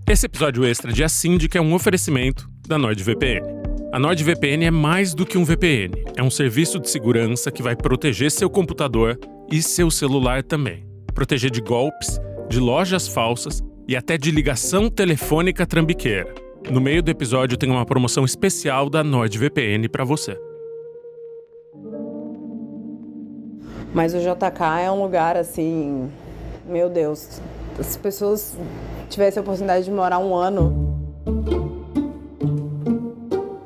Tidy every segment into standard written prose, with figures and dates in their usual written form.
Esse episódio extra de A Síndica é um oferecimento da NordVPN. A NordVPN é mais do que um VPN. É um serviço de segurança que vai proteger seu computador e seu celular também. Proteger de golpes, de lojas falsas e até de ligação telefônica trambiqueira. No meio do episódio tem uma promoção especial da NordVPN para você. Mas o JK é um lugar assim, meu Deus, se as pessoas tivessem a oportunidade de morar um ano.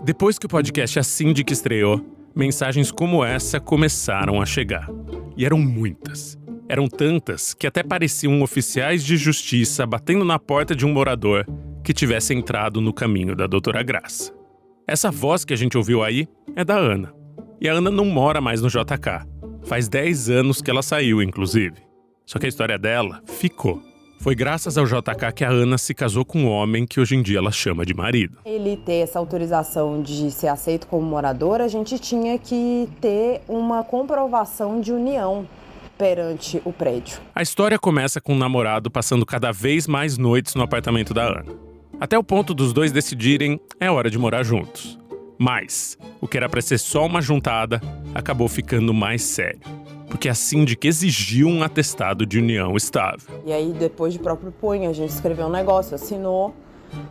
Depois que o podcast A Síndica estreou, mensagens como essa começaram a chegar. E eram muitas. Eram tantas que até pareciam oficiais de justiça batendo na porta de um morador que tivesse entrado no caminho da doutora Graça. Essa voz que a gente ouviu aí é da Ana. E a Ana não mora mais no JK. Faz 10 anos que ela saiu, inclusive. Só que a história dela ficou. Foi graças ao JK que a Ana se casou com um homem que hoje em dia ela chama de marido. Ele ter essa autorização de ser aceito como morador, a gente tinha que ter uma comprovação de união perante o prédio. A história começa com o namorado passando cada vez mais noites no apartamento da Ana. Até o ponto dos dois decidirem, é hora de morar juntos. Mas, o que era pra ser só uma juntada, acabou ficando mais sério. Porque a síndica exigiu um atestado de união estável. E aí, depois de próprio punho, a gente escreveu um negócio, assinou.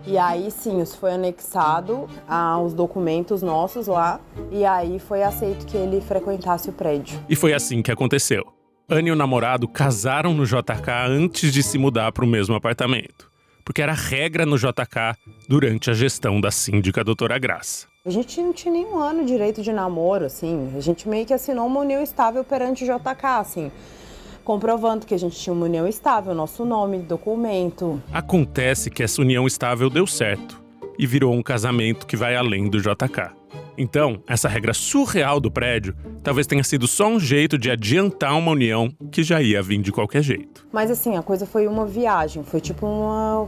E aí, sim, isso foi anexado aos documentos nossos lá. E aí, foi aceito que ele frequentasse o prédio. E foi assim que aconteceu. Ana e o namorado casaram no JK antes de se mudar para o mesmo apartamento. Porque era regra no JK durante a gestão da síndica doutora Graça. A gente não tinha nem um ano direito de namoro, assim. A gente meio que assinou uma união estável perante o JK, assim. Comprovando que a gente tinha uma união estável, nosso nome, documento. Acontece que essa união estável deu certo. E virou um casamento que vai além do JK. Então, essa regra surreal do prédio talvez tenha sido só um jeito de adiantar uma união que já ia vir de qualquer jeito. Mas assim, a coisa foi uma viagem. Foi tipo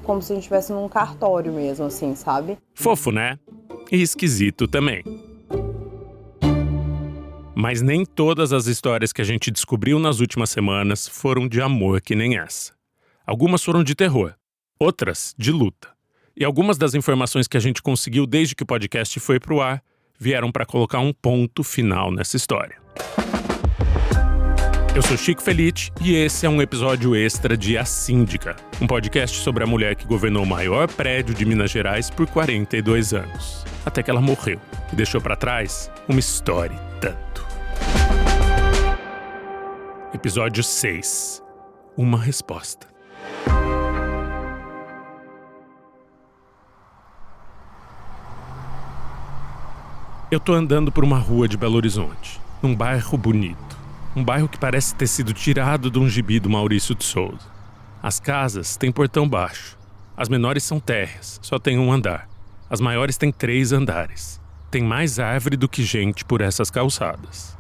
como se a gente estivesse num cartório mesmo, assim, sabe? Fofo, né? E esquisito também. Mas nem todas as histórias que a gente descobriu nas últimas semanas foram de amor que nem essa. Algumas foram de terror, outras de luta. E algumas das informações que a gente conseguiu desde que o podcast foi pro ar vieram para colocar um ponto final nessa história. Eu sou Chico Felitti e esse é um episódio extra de A Síndica, um podcast sobre a mulher que governou o maior prédio de Minas Gerais por 42 anos, até que ela morreu e deixou para trás uma história e tanto. Episódio 6. Uma resposta. Eu tô andando por uma rua de Belo Horizonte, num bairro bonito. Um bairro que parece ter sido tirado de um gibi do Maurício de Souza. As casas têm portão baixo. As menores são térreas, só tem um andar. As maiores têm 3 andares. Tem mais árvore do que gente por essas calçadas.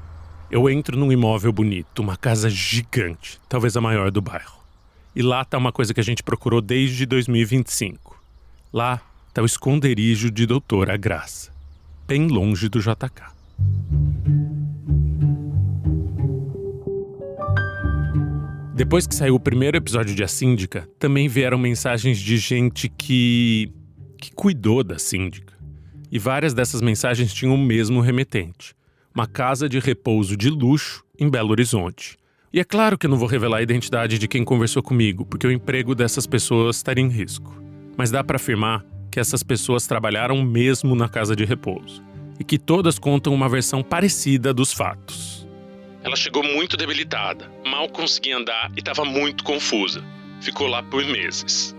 Eu entro num imóvel bonito, uma casa gigante, talvez a maior do bairro. E lá tá uma coisa que a gente procurou desde 2025. Lá tá o esconderijo de doutora Graça, bem longe do JK. Depois que saiu o primeiro episódio de A Síndica, também vieram mensagens de gente que cuidou da síndica. E várias dessas mensagens tinham o mesmo remetente. Uma casa de repouso de luxo em Belo Horizonte. E é claro que eu não vou revelar a identidade de quem conversou comigo, porque o emprego dessas pessoas estaria em risco. Mas dá para afirmar que essas pessoas trabalharam mesmo na casa de repouso. E que todas contam uma versão parecida dos fatos. Ela chegou muito debilitada, mal conseguia andar e estava muito confusa. Ficou lá por meses.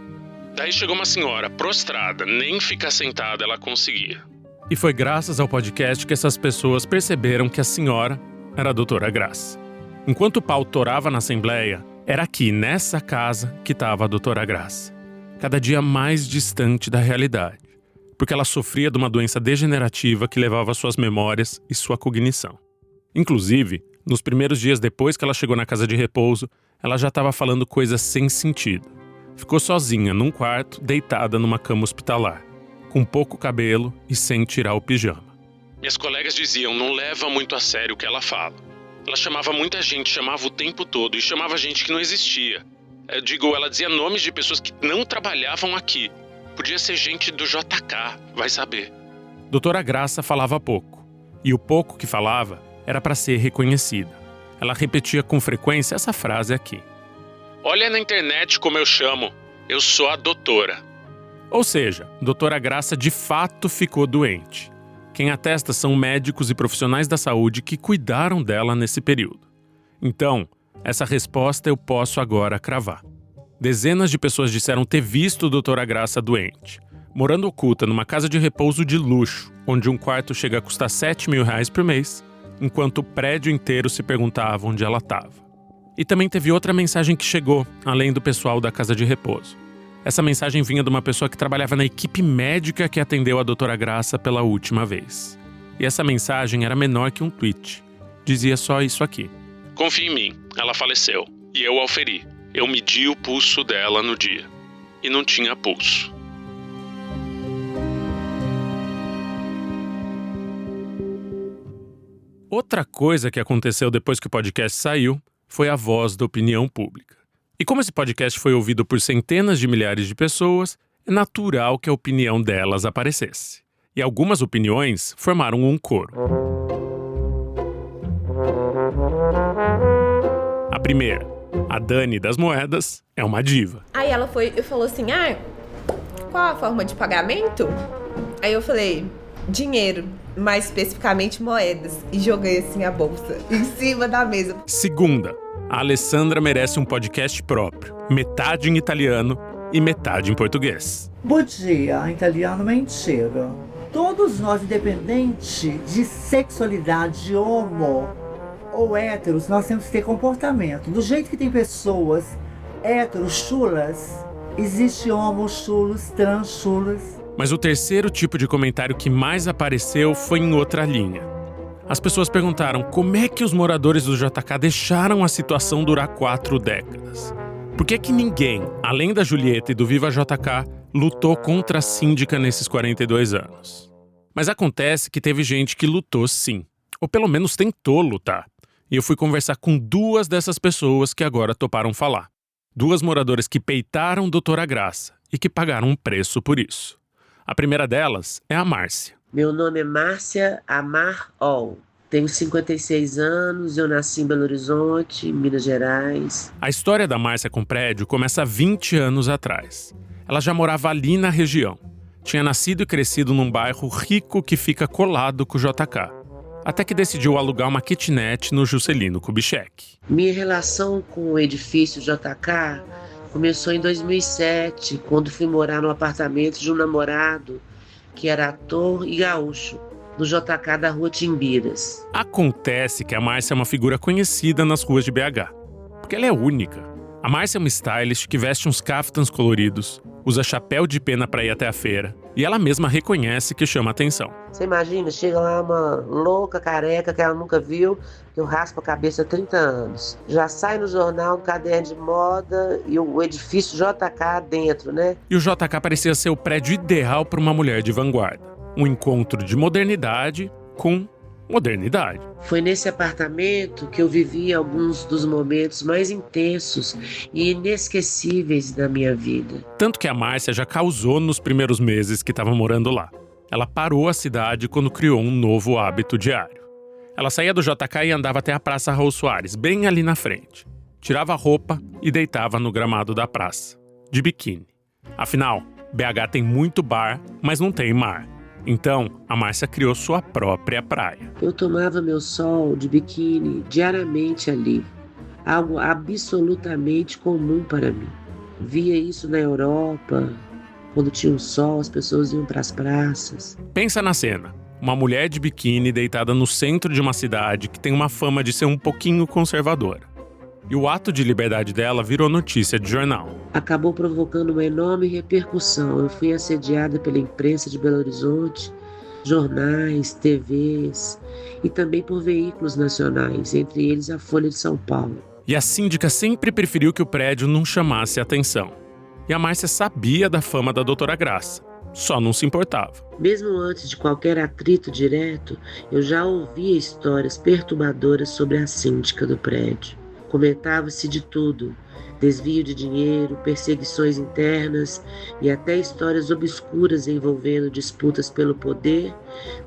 Daí chegou uma senhora prostrada, nem ficar sentada ela conseguia. E foi graças ao podcast que essas pessoas perceberam que a senhora era a doutora Graça. Enquanto o pau torava na assembleia, era aqui, nessa casa, que estava a doutora Graça. Cada dia mais distante da realidade. Porque ela sofria de uma doença degenerativa que levava suas memórias e sua cognição. Inclusive, nos primeiros dias depois que ela chegou na casa de repouso, ela já estava falando coisas sem sentido. Ficou sozinha num quarto, deitada numa cama hospitalar, com pouco cabelo e sem tirar o pijama. Minhas colegas diziam, não leva muito a sério o que ela fala. Ela chamava muita gente, chamava o tempo todo e chamava gente que não existia. Ela dizia nomes de pessoas que não trabalhavam aqui. Podia ser gente do JK, vai saber. Doutora Graça falava pouco. E o pouco que falava era para ser reconhecida. Ela repetia com frequência essa frase aqui. Olha na internet como eu chamo. Eu sou a doutora. Ou seja, doutora Graça de fato ficou doente. Quem atesta são médicos e profissionais da saúde que cuidaram dela nesse período. Então, essa resposta eu posso agora cravar. Dezenas de pessoas disseram ter visto doutora Graça doente, morando oculta numa casa de repouso de luxo, onde um quarto chega a custar R$7.000 por mês, enquanto o prédio inteiro se perguntava onde ela estava. E também teve outra mensagem que chegou, além do pessoal da casa de repouso. Essa mensagem vinha de uma pessoa que trabalhava na equipe médica que atendeu a doutora Graça pela última vez. E essa mensagem era menor que um tweet. Dizia só isso aqui. Confia em mim, ela faleceu. E eu auferi. Eu medi o pulso dela no dia. E não tinha pulso. Outra coisa que aconteceu depois que o podcast saiu foi a voz da opinião pública. E como esse podcast foi ouvido por centenas de milhares de pessoas, é natural que a opinião delas aparecesse. E algumas opiniões formaram um coro. A primeira, a Dani das Moedas, é uma diva. Aí ela falou assim, qual a forma de pagamento? Aí eu falei, dinheiro, mais especificamente moedas. E joguei assim a bolsa em cima da mesa. Segunda, a Alessandra merece um podcast próprio, metade em italiano e metade em português. Bom dia, italiano mentira. Todos nós, independente de sexualidade, homo ou héteros, nós temos que ter comportamento. Do jeito que tem pessoas héteros chulas, existe homo chulos, trans chulos. Mas o terceiro tipo de comentário que mais apareceu foi em outra linha. As pessoas perguntaram como é que os moradores do JK deixaram a situação durar 4 décadas. Por que que ninguém, além da Julieta e do Viva JK, lutou contra a síndica nesses 42 anos? Mas acontece que teve gente que lutou sim, ou pelo menos tentou lutar. E eu fui conversar com 2 dessas pessoas que agora toparam falar. 2 moradoras que peitaram doutora Graça e que pagaram um preço por isso. A primeira delas é a Márcia. Meu nome é Márcia Amar Ol. Tenho 56 anos, eu nasci em Belo Horizonte, Minas Gerais. A história da Márcia com o prédio começa há 20 anos atrás. Ela já morava ali na região. Tinha nascido e crescido num bairro rico que fica colado com o JK. Até que decidiu alugar uma kitnet no Juscelino Kubitschek. Minha relação com o edifício JK começou em 2007, quando fui morar no apartamento de um namorado que era ator e gaúcho, no JK da Rua Timbiras. Acontece que a Márcia é uma figura conhecida nas ruas de BH, porque ela é única. A Márcia é uma stylist que veste uns caftans coloridos, usa chapéu de pena para ir até a feira, e ela mesma reconhece que chama atenção. Você imagina, chega lá uma louca careca que ela nunca viu, que eu raspo a cabeça há 30 anos. Já sai no jornal, um caderno de moda e o edifício JK dentro, né? E o JK parecia ser o prédio ideal para uma mulher de vanguarda. Um encontro de modernidade com modernidade. Foi nesse apartamento que eu vivi alguns dos momentos mais intensos e inesquecíveis da minha vida. Tanto que a Márcia já causou nos primeiros meses que estava morando lá. Ela parou a cidade quando criou um novo hábito diário. Ela saía do JK e andava até a Praça Raul Soares, bem ali na frente. Tirava a roupa e deitava no gramado da praça, de biquíni. Afinal, BH tem muito bar, mas não tem mar. Então, a Márcia criou sua própria praia. Eu tomava meu sol de biquíni diariamente ali. Algo absolutamente comum para mim. Via isso na Europa. Quando tinha um sol, as pessoas iam para as praças. Pensa na cena. Uma mulher de biquíni deitada no centro de uma cidade que tem uma fama de ser um pouquinho conservadora. E o ato de liberdade dela virou notícia de jornal. Acabou provocando uma enorme repercussão. Eu fui assediada pela imprensa de Belo Horizonte, jornais, TVs e também por veículos nacionais, entre eles a Folha de São Paulo. E a síndica sempre preferiu que o prédio não chamasse atenção. E a Márcia sabia da fama da doutora Graça, só não se importava. Mesmo antes de qualquer atrito direto, eu já ouvia histórias perturbadoras sobre a síndica do prédio. Comentava-se de tudo: desvio de dinheiro, perseguições internas e até histórias obscuras envolvendo disputas pelo poder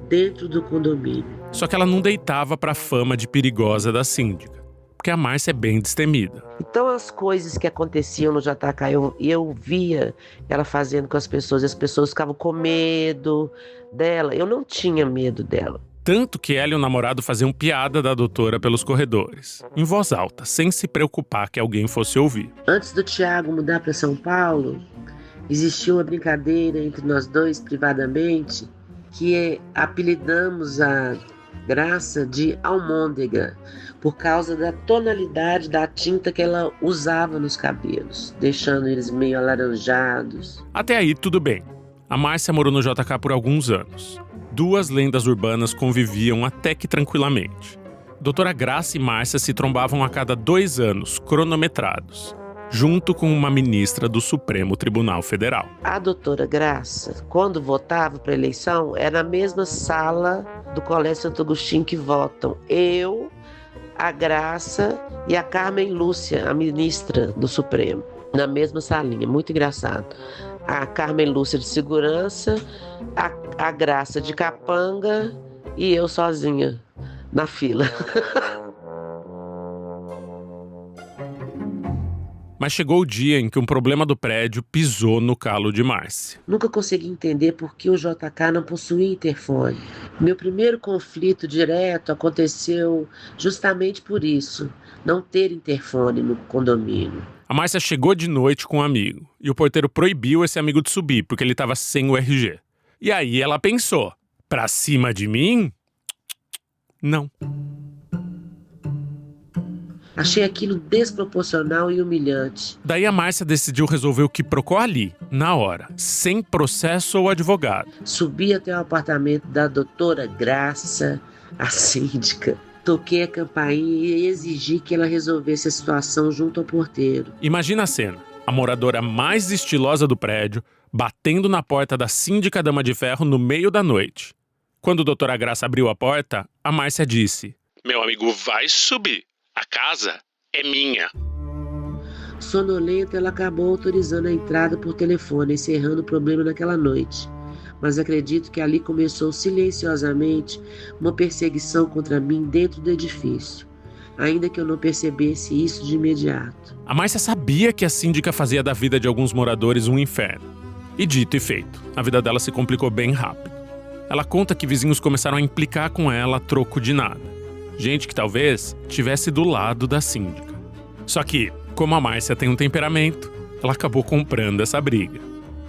dentro do condomínio. Só que ela não deitava pra fama de perigosa da síndica, porque a Márcia é bem destemida. Então as coisas que aconteciam no JK, eu via ela fazendo com as pessoas ficavam com medo dela. Eu não tinha medo dela. Tanto que ela e o namorado faziam piada da doutora pelos corredores, em voz alta, sem se preocupar que alguém fosse ouvir. Antes do Tiago mudar para São Paulo, existia uma brincadeira entre nós dois privadamente, que apelidamos a Graça de almôndega, por causa da tonalidade da tinta que ela usava nos cabelos, deixando eles meio alaranjados. Até aí tudo bem. A Márcia morou no JK por alguns anos. 2 lendas urbanas conviviam até que tranquilamente. Doutora Graça e Márcia se trombavam a cada 2 anos, cronometrados, junto com uma ministra do Supremo Tribunal Federal. A doutora Graça, quando votava para a eleição, era na mesma sala do Colégio Santo Agostinho que votam eu, a Graça e a Carmen Lúcia, a ministra do Supremo, na mesma salinha. Muito engraçado. A Carmen Lúcia de segurança, a Graça de capanga e eu sozinha na fila. Mas chegou o dia em que um problema do prédio pisou no calo de Márcia. Nunca consegui entender por que o JK não possuía interfone. Meu primeiro conflito direto aconteceu justamente por isso, não ter interfone no condomínio. A Márcia chegou de noite com um amigo, e o porteiro proibiu esse amigo de subir, porque ele estava sem o RG. E aí ela pensou, pra cima de mim? Não. Achei aquilo desproporcional e humilhante. Daí a Márcia decidiu resolver o quiprocó ali, na hora, sem processo ou advogado. Subi até o apartamento da doutora Graça, a síndica. Toquei a campainha e exigi que ela resolvesse a situação junto ao porteiro. Imagina a cena, a moradora mais estilosa do prédio, batendo na porta da síndica Dama de Ferro no meio da noite. Quando a doutora Graça abriu a porta, a Márcia disse: "Meu amigo vai subir. A casa é minha." Sonolenta, ela acabou autorizando a entrada por telefone, encerrando o problema naquela noite. Mas acredito que ali começou silenciosamente uma perseguição contra mim dentro do edifício, ainda que eu não percebesse isso de imediato. A Márcia sabia que a síndica fazia da vida de alguns moradores um inferno. E dito e feito, a vida dela se complicou bem rápido. Ela conta que vizinhos começaram a implicar com ela a troco de nada. Gente que talvez estivesse do lado da síndica. Só que, como a Márcia tem um temperamento, ela acabou comprando essa briga.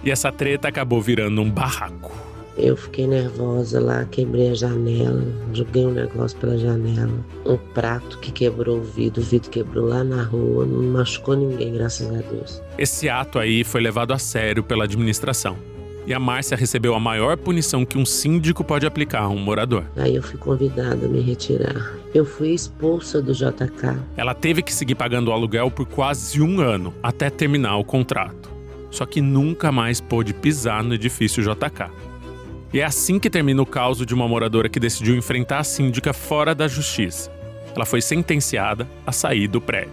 E essa treta acabou virando um barraco. Eu fiquei nervosa lá, quebrei a janela, joguei um negócio pela janela. Um prato que quebrou o vidro quebrou lá na rua, não machucou ninguém, graças a Deus. Esse ato aí foi levado a sério pela administração. E a Márcia recebeu a maior punição que um síndico pode aplicar a um morador. Aí eu fui convidada a me retirar. Eu fui expulsa do JK. Ela teve que seguir pagando o aluguel por quase 1 ano, até terminar o contrato. Só que nunca mais pôde pisar no edifício JK. E é assim que termina o caso de uma moradora que decidiu enfrentar a síndica fora da justiça. Ela foi sentenciada a sair do prédio.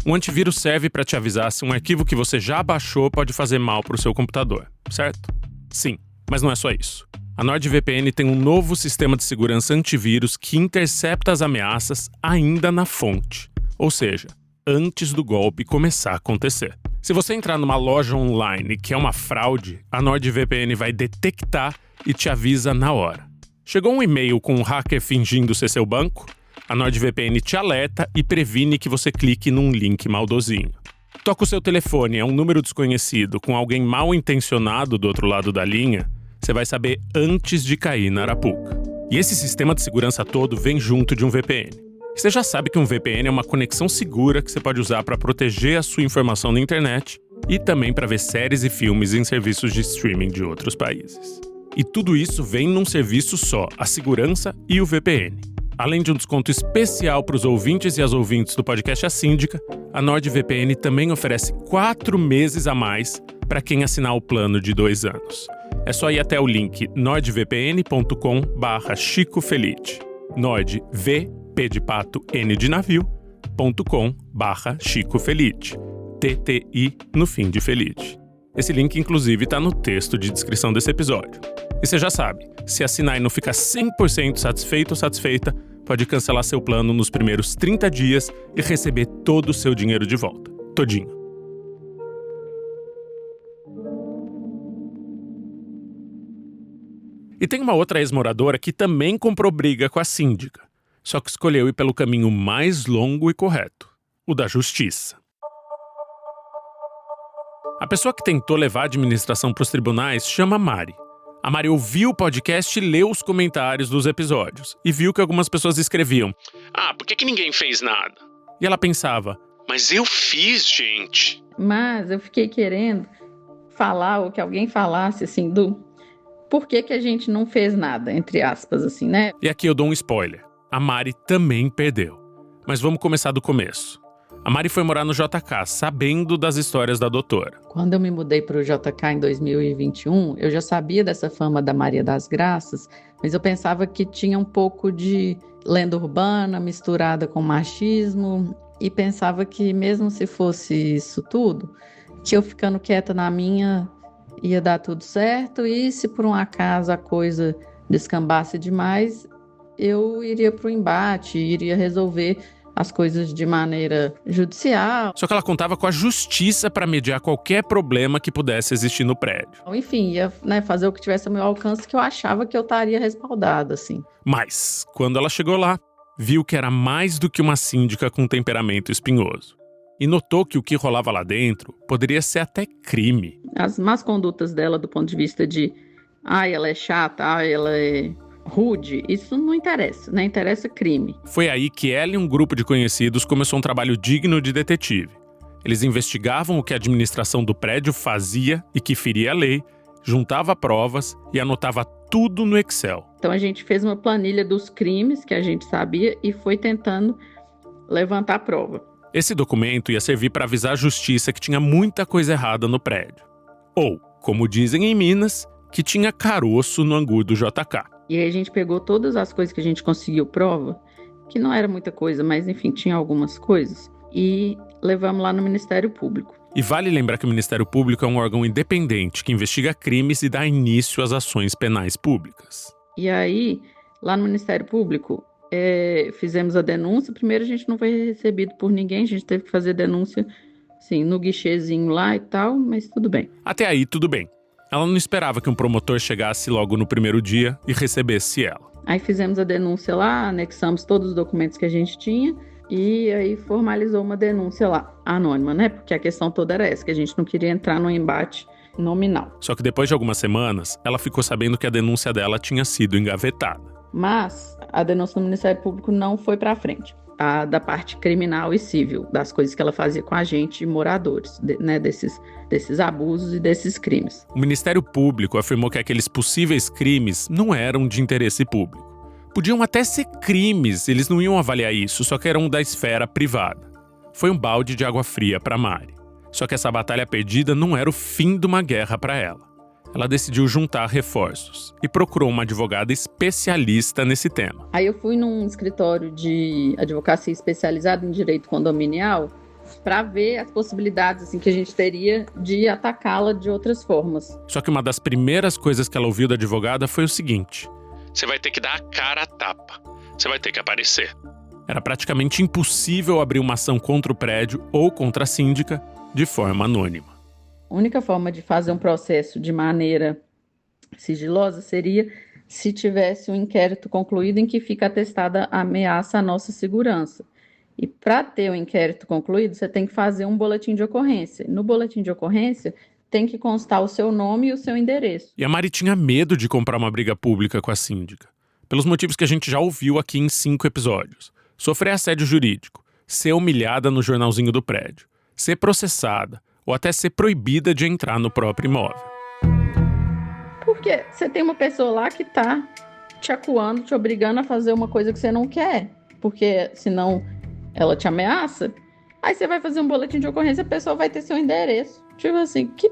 Um antivírus serve para te avisar se um arquivo que você já baixou pode fazer mal para o seu computador, certo? Sim, mas não é só isso. A NordVPN tem um novo sistema de segurança antivírus que intercepta as ameaças ainda na fonte, ou seja, antes do golpe começar a acontecer. Se você entrar numa loja online que é uma fraude, a NordVPN vai detectar e te avisa na hora. Chegou um e-mail com um hacker fingindo ser seu banco? A NordVPN te alerta e previne que você clique num link maldosinho. Toca o seu telefone, é um número desconhecido, com alguém mal intencionado do outro lado da linha, você vai saber antes de cair na arapuca. E esse sistema de segurança todo vem junto de um VPN. Você já sabe que um VPN é uma conexão segura que você pode usar para proteger a sua informação na internet e também para ver séries e filmes em serviços de streaming de outros países. E tudo isso vem num serviço só, a segurança e o VPN. Além de um desconto especial para os ouvintes e as ouvintes do podcast A Síndica, a NordVPN também oferece 4 meses a mais para quem assinar o plano de 2 anos. É só ir até o link nordvpn.com/Chico Felice. Nord, V, P de pato, N de navio.com/Chico Felice. TTI no fim de Felice. Esse link, inclusive, está no texto de descrição desse episódio. E você já sabe, se assinar e não ficar 100% satisfeito ou satisfeita, pode cancelar seu plano nos primeiros 30 dias e receber todo o seu dinheiro de volta. Todinho. E tem uma outra ex-moradora que também comprou briga com a síndica, só que escolheu ir pelo caminho mais longo e correto, o da justiça. A pessoa que tentou levar a administração para os tribunais chama Mari. A Mari ouviu o podcast e leu os comentários dos episódios e viu que algumas pessoas escreviam: por que ninguém fez nada? E ela pensava: mas eu fiz, gente. Mas eu fiquei querendo falar, ou que alguém falasse assim, por que a gente não fez nada, entre aspas, assim, né? E aqui eu dou um spoiler. A Mari também perdeu. Mas vamos começar do começo. A Mari foi morar no JK, sabendo das histórias da doutora. Quando eu me mudei para o JK em 2021, eu já sabia dessa fama da Maria das Graças, mas eu pensava que tinha um pouco de lenda urbana misturada com machismo, e pensava que mesmo se fosse isso tudo, que eu ficando quieta na minha ia dar tudo certo, e se por um acaso a coisa descambasse demais, eu iria para o embate, iria resolver as coisas de maneira judicial. Só que ela contava com a justiça para mediar qualquer problema que pudesse existir no prédio. Enfim, ia fazer o que tivesse ao meu alcance, que eu achava que eu estaria respaldada, assim. Mas, quando ela chegou lá, viu que era mais do que uma síndica com temperamento espinhoso. E notou que o que rolava lá dentro poderia ser até crime. As más condutas dela do ponto de vista de ela é chata, ela é rude, isso não interessa, né? Interessa crime. Foi aí que ela e um grupo de conhecidos começou um trabalho digno de detetive. Eles investigavam o que a administração do prédio fazia e que feria a lei, juntava provas e anotava tudo no Excel. Então a gente fez uma planilha dos crimes que a gente sabia e foi tentando levantar prova. Esse documento ia servir para avisar a justiça que tinha muita coisa errada no prédio. Ou, como dizem em Minas, que tinha caroço no angu do JK. E aí a gente pegou todas as coisas que a gente conseguiu prova, que não era muita coisa, mas enfim, tinha algumas coisas, e levamos lá no Ministério Público. E vale lembrar que o Ministério Público é um órgão independente que investiga crimes e dá início às ações penais públicas. E aí, lá no Ministério Público, fizemos a denúncia. Primeiro a gente não foi recebido por ninguém, a gente teve que fazer denúncia assim, no guichezinho lá e tal, mas tudo bem. Até aí, tudo bem. Ela não esperava que um promotor chegasse logo no primeiro dia e recebesse ela. Aí fizemos a denúncia lá, anexamos todos os documentos que a gente tinha e aí formalizou uma denúncia lá, anônima, né? Porque a questão toda era essa, que a gente não queria entrar num embate nominal. Só que depois de algumas semanas, ela ficou sabendo que a denúncia dela tinha sido engavetada. Mas a denúncia do Ministério Público não foi para frente. A da parte criminal e civil, das coisas que ela fazia com a gente, moradores, né, desses abusos e desses crimes. O Ministério Público afirmou que aqueles possíveis crimes não eram de interesse público. Podiam até ser crimes, eles não iam avaliar isso, só que eram da esfera privada. Foi um balde de água fria para Mari. Só que essa batalha perdida não era o fim de uma guerra para ela. Ela decidiu juntar reforços e procurou uma advogada especialista nesse tema. Aí eu fui num escritório de advocacia especializado em direito condominial para ver as possibilidades assim, que a gente teria de atacá-la de outras formas. Só que uma das primeiras coisas que ela ouviu da advogada foi o seguinte: você vai ter que dar a cara a tapa. Você vai ter que aparecer. Era praticamente impossível abrir uma ação contra o prédio ou contra a síndica de forma anônima. A única forma de fazer um processo de maneira sigilosa seria se tivesse um inquérito concluído em que fica atestada a ameaça à nossa segurança. E para ter o inquérito concluído, você tem que fazer um boletim de ocorrência. No boletim de ocorrência, tem que constar o seu nome e o seu endereço. E a Mari tinha medo de comprar uma briga pública com a síndica, pelos motivos que a gente já ouviu aqui em 5 episódios. Sofrer assédio jurídico, ser humilhada no jornalzinho do prédio, ser processada, ou até ser proibida de entrar no próprio imóvel. Porque você tem uma pessoa lá que tá te acuando, te obrigando a fazer uma coisa que você não quer, porque senão ela te ameaça. Aí você vai fazer um boletim de ocorrência, a pessoa vai ter seu endereço. Tipo assim, que?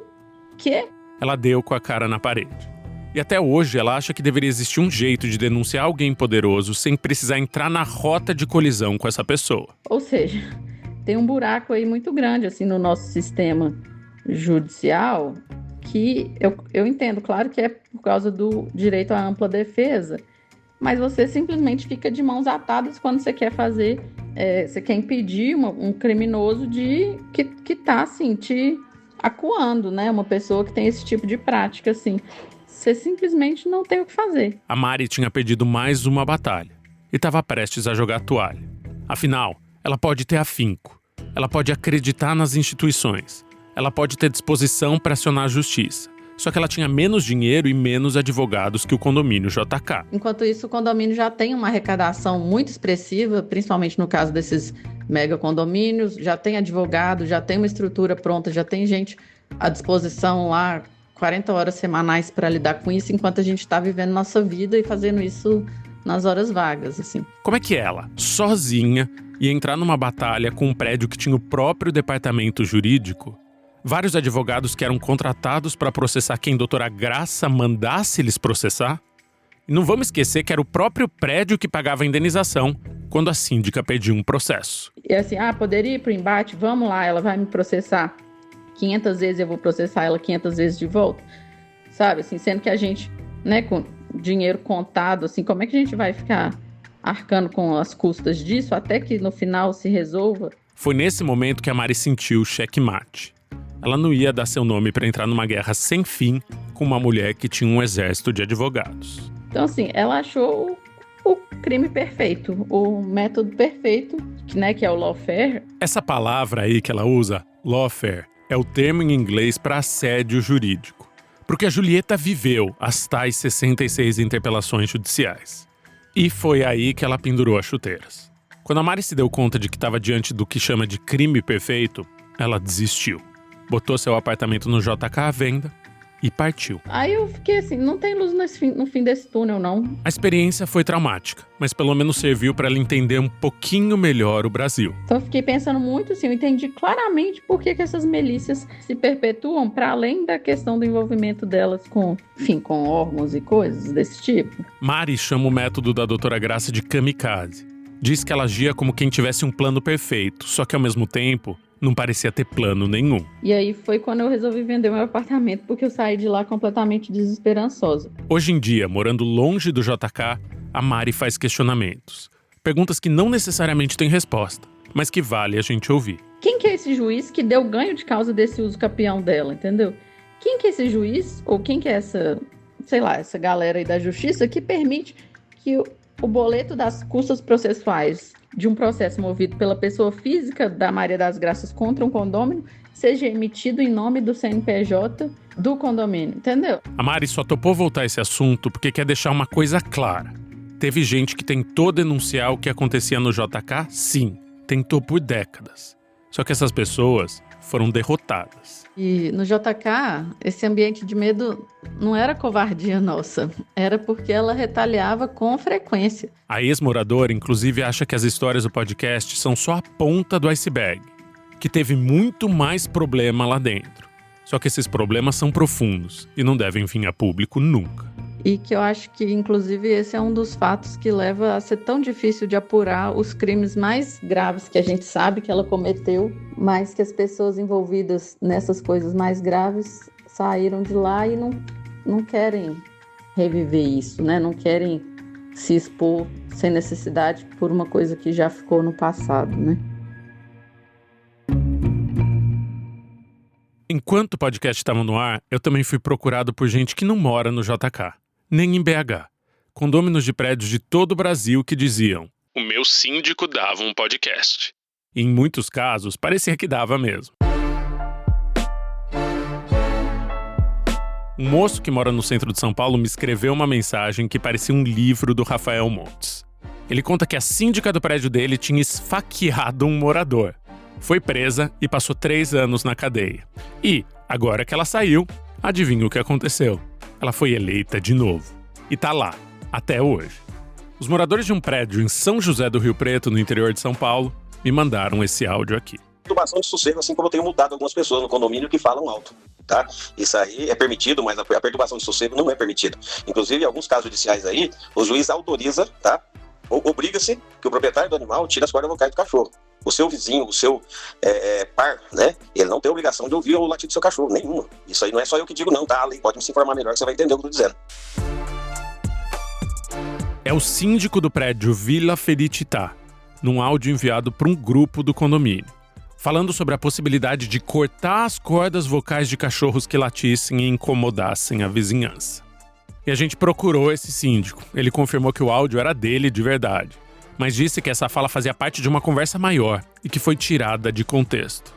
Ela deu com a cara na parede. E até hoje ela acha que deveria existir um jeito de denunciar alguém poderoso sem precisar entrar na rota de colisão com essa pessoa. Ou seja, tem um buraco aí muito grande assim, no nosso sistema judicial, que eu entendo, claro que é por causa do direito à ampla defesa, mas você simplesmente fica de mãos atadas quando você quer fazer, você quer impedir um criminoso que tá assim, te acuando, né? Uma pessoa que tem esse tipo de prática, assim. Você simplesmente não tem o que fazer. A Mari tinha perdido mais uma batalha e estava prestes a jogar a toalha. Afinal, ela pode ter afinco, ela pode acreditar nas instituições, ela pode ter disposição para acionar a justiça. Só que ela tinha menos dinheiro e menos advogados que o condomínio JK. Enquanto isso, o condomínio já tem uma arrecadação muito expressiva, principalmente no caso desses mega condomínios, já tem advogado, já tem uma estrutura pronta, já tem gente à disposição lá, 40 horas semanais para lidar com isso, enquanto a gente está vivendo nossa vida e fazendo isso nas horas vagas, assim. Como é que ela, sozinha, ia entrar numa batalha com um prédio que tinha o próprio departamento jurídico? Vários advogados que eram contratados para processar quem a doutora Graça mandasse eles processar? E não vamos esquecer que era o próprio prédio que pagava a indenização quando a síndica pediu um processo. E assim, poderia ir para o embate? Vamos lá, ela vai me processar 500 vezes, eu vou processar ela 500 vezes de volta. Sabe, assim, sendo que a gente, né, com dinheiro contado, assim, como é que a gente vai ficar arcando com as custas disso até que no final se resolva? Foi nesse momento que a Mari sentiu o checkmate. Ela não ia dar seu nome para entrar numa guerra sem fim com uma mulher que tinha um exército de advogados. Então, assim, ela achou o crime perfeito, o método perfeito, né, que é o lawfare. Essa palavra aí que ela usa, lawfare, é o termo em inglês para assédio jurídico. Porque a Julieta viveu as tais 66 interpelações judiciais. E foi aí que ela pendurou as chuteiras. Quando a Mari se deu conta de que estava diante do que chama de crime perfeito, ela desistiu. Botou seu apartamento no JK à venda e partiu. Aí eu fiquei assim, não tem luz no fim desse túnel, não. A experiência foi traumática, mas pelo menos serviu para ela entender um pouquinho melhor o Brasil. Então eu fiquei pensando muito assim, eu entendi claramente por que essas milícias se perpetuam, para além da questão do envolvimento delas com órgãos e coisas desse tipo. Mari chama o método da doutora Graça de kamikaze. Diz que ela agia como quem tivesse um plano perfeito, só que ao mesmo tempo não parecia ter plano nenhum. E aí foi quando eu resolvi vender meu apartamento, porque eu saí de lá completamente desesperançosa. Hoje em dia, morando longe do JK, a Mari faz questionamentos. Perguntas que não necessariamente têm resposta, mas que vale a gente ouvir. Quem que é esse juiz que deu ganho de causa desse uso capião dela, entendeu? Quem que é esse juiz, ou quem que é essa galera aí da justiça que permite que o boleto das custas processuais de um processo movido pela pessoa física da Maria das Graças contra um condômino seja emitido em nome do CNPJ do condomínio, entendeu? A Mari só topou voltar a esse assunto porque quer deixar uma coisa clara. Teve gente que tentou denunciar o que acontecia no JK? Sim, tentou por décadas. Só que essas pessoas foram derrotadas. E no JK, esse ambiente de medo não era covardia nossa, era porque ela retaliava com frequência. A ex-moradora, inclusive, acha que as histórias do podcast são só a ponta do iceberg, que teve muito mais problema lá dentro. Só que esses problemas são profundos e não devem vir a público nunca. E que eu acho que, inclusive, esse é um dos fatos que leva a ser tão difícil de apurar os crimes mais graves que a gente sabe que ela cometeu, mas que as pessoas envolvidas nessas coisas mais graves saíram de lá e não querem reviver isso, né? Não querem se expor sem necessidade por uma coisa que já ficou no passado, né? Enquanto o podcast estava no ar, eu também fui procurado por gente que não mora no JK, nem em BH. Condôminos de prédios de todo o Brasil que diziam: o meu síndico dava um podcast. E em muitos casos, parecia que dava mesmo. Um moço que mora no centro de São Paulo me escreveu uma mensagem que parecia um livro do Rafael Montes. Ele conta que a síndica do prédio dele tinha esfaqueado um morador. Foi presa e passou 3 anos na cadeia. E, agora que ela saiu, adivinha o que aconteceu? Ela foi eleita de novo. E tá lá, até hoje. Os moradores de um prédio em São José do Rio Preto, no interior de São Paulo, me mandaram esse áudio aqui. perturbação de sossego, assim como eu tenho mudado algumas pessoas no condomínio que falam alto, tá? Isso aí é permitido, mas a perturbação de sossego não é permitida. Inclusive, em alguns casos judiciais aí, o juiz autoriza, tá? Obriga-se que o proprietário do animal tire as cordas vocais do cachorro. O seu vizinho, o seu par, né? Ele não tem obrigação de ouvir o latido do seu cachorro, nenhuma. Isso aí não é só eu que digo não, tá? A lei pode me se informar melhor que você vai entender o que eu tô dizendo. É o síndico do prédio Vila Felicità, num áudio enviado para um grupo do condomínio, falando sobre a possibilidade de cortar as cordas vocais de cachorros que latissem e incomodassem a vizinhança. E a gente procurou esse síndico. Ele confirmou que o áudio era dele de verdade, mas disse que essa fala fazia parte de uma conversa maior e que foi tirada de contexto.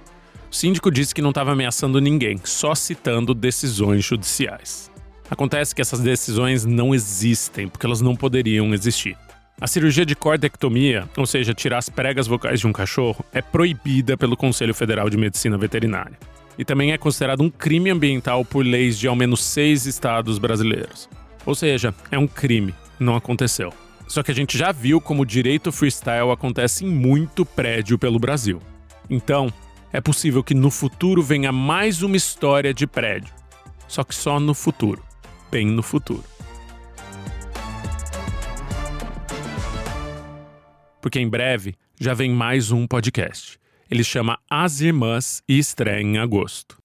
O síndico disse que não estava ameaçando ninguém, só citando decisões judiciais. Acontece que essas decisões não existem, porque elas não poderiam existir. A cirurgia de cordectomia, ou seja, tirar as pregas vocais de um cachorro, é proibida pelo Conselho Federal de Medicina Veterinária. E também é considerado um crime ambiental por leis de ao menos 6 estados brasileiros. Ou seja, é um crime, não aconteceu. Só que a gente já viu como o direito freestyle acontece em muito prédio pelo Brasil. Então, é possível que no futuro venha mais uma história de prédio. Só que só no futuro. Bem no futuro. Porque em breve já vem mais um podcast. Ele chama As Irmãs e estreia em agosto.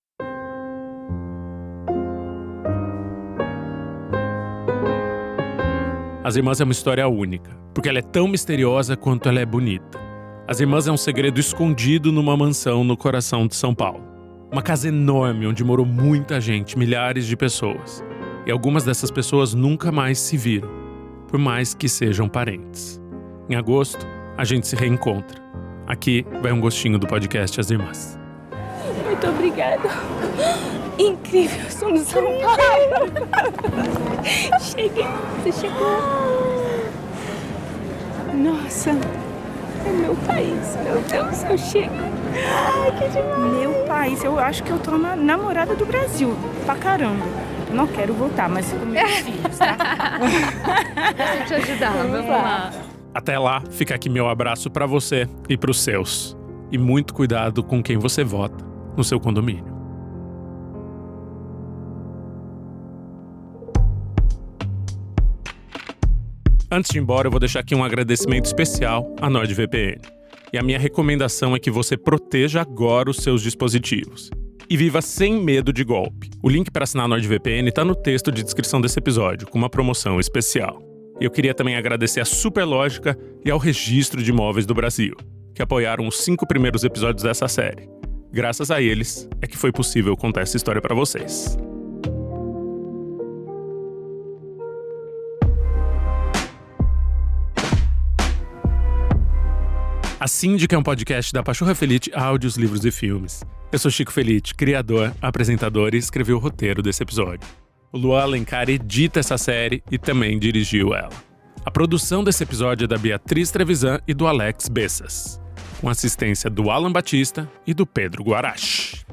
As Irmãs é uma história única, porque ela é tão misteriosa quanto ela é bonita. As Irmãs é um segredo escondido numa mansão no coração de São Paulo. Uma casa enorme onde morou muita gente, milhares de pessoas. E algumas dessas pessoas nunca mais se viram, por mais que sejam parentes. Em agosto, a gente se reencontra. Aqui vai um gostinho do podcast As Irmãs. Muito obrigada. Incrível, somos São Paulo. Cheguei, você chegou. Nossa, é meu país, meu Deus, eu cheguei. Ai, que demais. Meu país, eu acho que eu tô na namorada do Brasil, pra caramba. Eu não quero voltar, mas com meus filhos, tá? Deixa eu te ajudar, vamos lá. Até lá, fica aqui meu abraço pra você e pros seus. E muito cuidado com quem você vota no seu condomínio. Antes de ir embora, eu vou deixar aqui um agradecimento especial à NordVPN. E a minha recomendação é que você proteja agora os seus dispositivos. E viva sem medo de golpe. O link para assinar a NordVPN está no texto de descrição desse episódio, com uma promoção especial. E eu queria também agradecer à Superlógica e ao Registro de Imóveis do Brasil, que apoiaram os 5 primeiros episódios dessa série. Graças a eles é que foi possível contar essa história para vocês. A Síndica é um podcast da Pachorra Felite Áudios, Livros e Filmes. Eu sou Chico Felite, criador, apresentador e escrevi o roteiro desse episódio. O Luan Alencar edita essa série e também dirigiu ela. A produção desse episódio é da Beatriz Trevisan e do Alex Bessas, com assistência do Alan Batista e do Pedro Guarachi.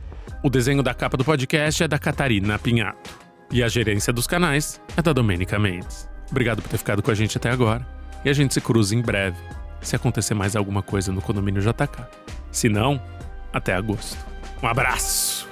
O desenho da capa do podcast é da Catarina Pinhato. E a gerência dos canais é da Domênica Mendes. Obrigado por ter ficado com a gente até agora. E a gente se cruza em breve, se acontecer mais alguma coisa no condomínio JK. Se não, até agosto. Um abraço!